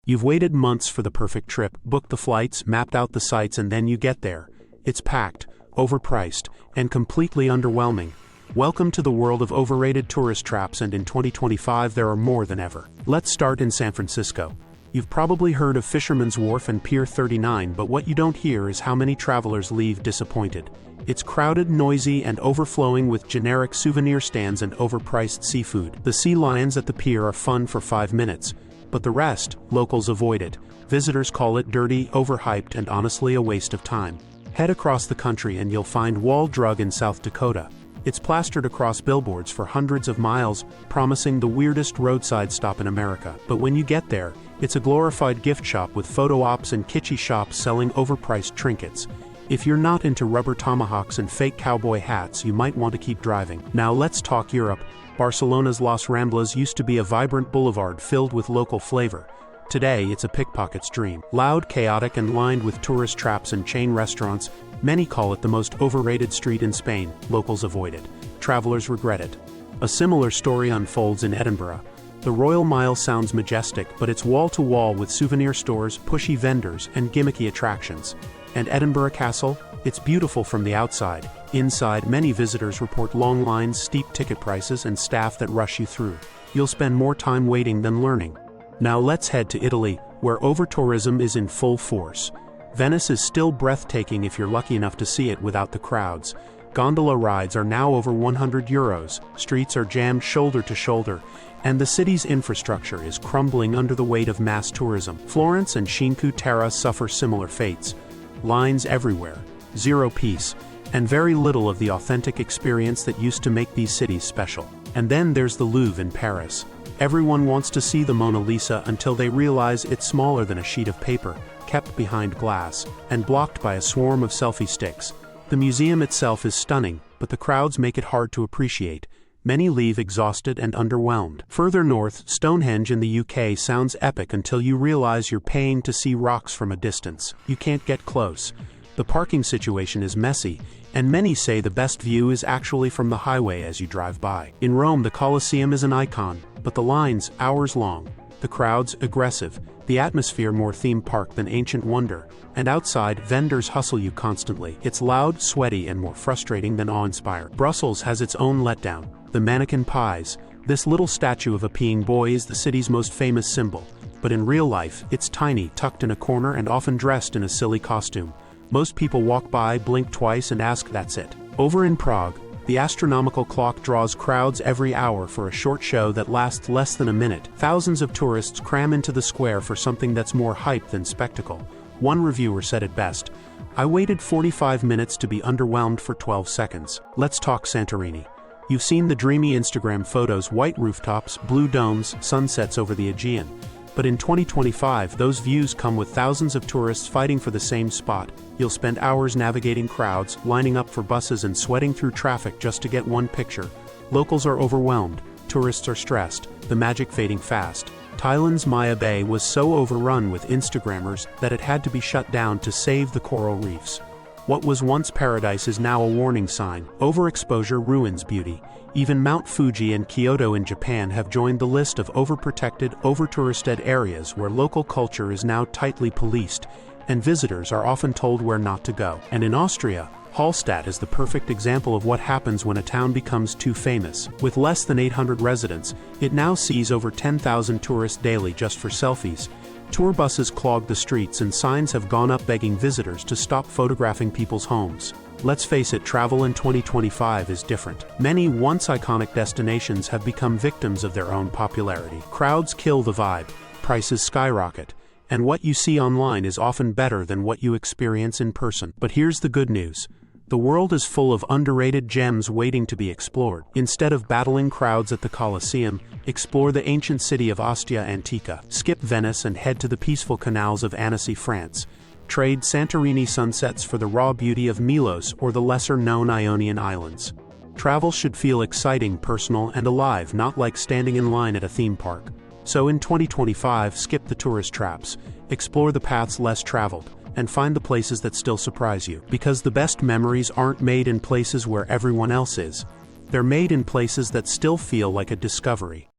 You've waited months for the perfect trip, booked the flights, mapped out the sites, and then you get there. It's packed, overpriced, and completely underwhelming. Welcome to the world of overrated tourist traps, and in 2025 there are more than ever. Let's start in San Francisco. You've probably heard of Fisherman's Wharf and Pier 39, but what you don't hear is how many travelers leave disappointed. It's crowded, noisy, and overflowing with generic souvenir stands and overpriced seafood. The sea lions at the pier are fun for 5 minutes, but the rest, locals avoid it. Visitors call it dirty, overhyped, and honestly a waste of time. Head across the country and you'll find Wall Drug in South Dakota. It's plastered across billboards for hundreds of miles, promising the weirdest roadside stop in America. But when you get there, it's a glorified gift shop with photo ops and kitschy shops selling overpriced trinkets. If you're not into rubber tomahawks and fake cowboy hats, you might want to keep driving. Now let's talk Europe. Barcelona's Las Ramblas used to be a vibrant boulevard filled with local flavor. Today, it's a pickpocket's dream. Loud, chaotic, and lined with tourist traps and chain restaurants, many call it the most overrated street in Spain. Locals avoid it. Travelers regret it. A similar story unfolds in Edinburgh. The Royal Mile sounds majestic, but it's wall-to-wall with souvenir stores, pushy vendors, and gimmicky attractions. And Edinburgh Castle? It's beautiful from the outside. Inside, many visitors report long lines, steep ticket prices, and staff that rush you through. You'll spend more time waiting than learning. Now let's head to Italy, where over-tourism is in full force. Venice is still breathtaking if you're lucky enough to see it without the crowds. Gondola rides are now over €100, streets are jammed shoulder to shoulder, and the city's infrastructure is crumbling under the weight of mass tourism. Florence and Cinque Terre suffer similar fates. Lines everywhere, zero peace, and very little of the authentic experience that used to make these cities special. And then there's the Louvre in Paris. Everyone wants to see the Mona Lisa until they realize it's smaller than a sheet of paper, kept behind glass, and blocked by a swarm of selfie sticks. The museum itself is stunning, but the crowds make it hard to appreciate. Many leave exhausted and underwhelmed. Further north, Stonehenge in the UK sounds epic until you realize you're paying to see rocks from a distance. You can't get close. The parking situation is messy, and many say the best view is actually from the highway as you drive by. In Rome, the Colosseum is an icon, but the lines, hours long. The crowds, aggressive. The atmosphere more theme park than ancient wonder. And outside, vendors hustle you constantly. It's loud, sweaty, and more frustrating than awe-inspiring. Brussels has its own letdown. The mannequin pies. This little statue of a peeing boy is the city's most famous symbol. But in real life, it's tiny, tucked in a corner, and often dressed in a silly costume. Most people walk by, blink twice, and ask, "That's it." Over in Prague, the astronomical clock draws crowds every hour for a short show that lasts less than a minute. Thousands of tourists cram into the square for something that's more hype than spectacle. One reviewer said it best, "I waited 45 minutes to be underwhelmed for 12 seconds. Let's talk Santorini. You've seen the dreamy Instagram photos, white rooftops, blue domes, sunsets over the Aegean. But in 2025, those views come with thousands of tourists fighting for the same spot. You'll spend hours navigating crowds, lining up for buses, and sweating through traffic just to get one picture. Locals are overwhelmed, tourists are stressed, the magic fading fast. Thailand's Maya Bay was so overrun with Instagrammers that it had to be shut down to save the coral reefs. What was once paradise is now a warning sign. Overexposure ruins beauty. Even Mount Fuji and Kyoto in Japan have joined the list of overprotected, overtouristed areas where local culture is now tightly policed, and visitors are often told where not to go. And in Austria, Hallstatt is the perfect example of what happens when a town becomes too famous. With less than 800 residents, it now sees over 10,000 tourists daily just for selfies. Tour buses clog the streets, and signs have gone up begging visitors to stop photographing people's homes. Let's face it, travel in 2025 is different. Many once iconic destinations have become victims of their own popularity. Crowds kill the vibe, prices skyrocket, and what you see online is often better than what you experience in person. But here's the good news. The world is full of underrated gems waiting to be explored. Instead of battling crowds at the Colosseum, explore the ancient city of Ostia Antica. Skip Venice and head to the peaceful canals of Annecy, France. Trade Santorini sunsets for the raw beauty of Milos or the lesser-known Ionian Islands. Travel should feel exciting, personal, and alive, not like standing in line at a theme park. So in 2025, skip the tourist traps, explore the paths less traveled, and find the places that still surprise you. Because the best memories aren't made in places where everyone else is. They're made in places that still feel like a discovery.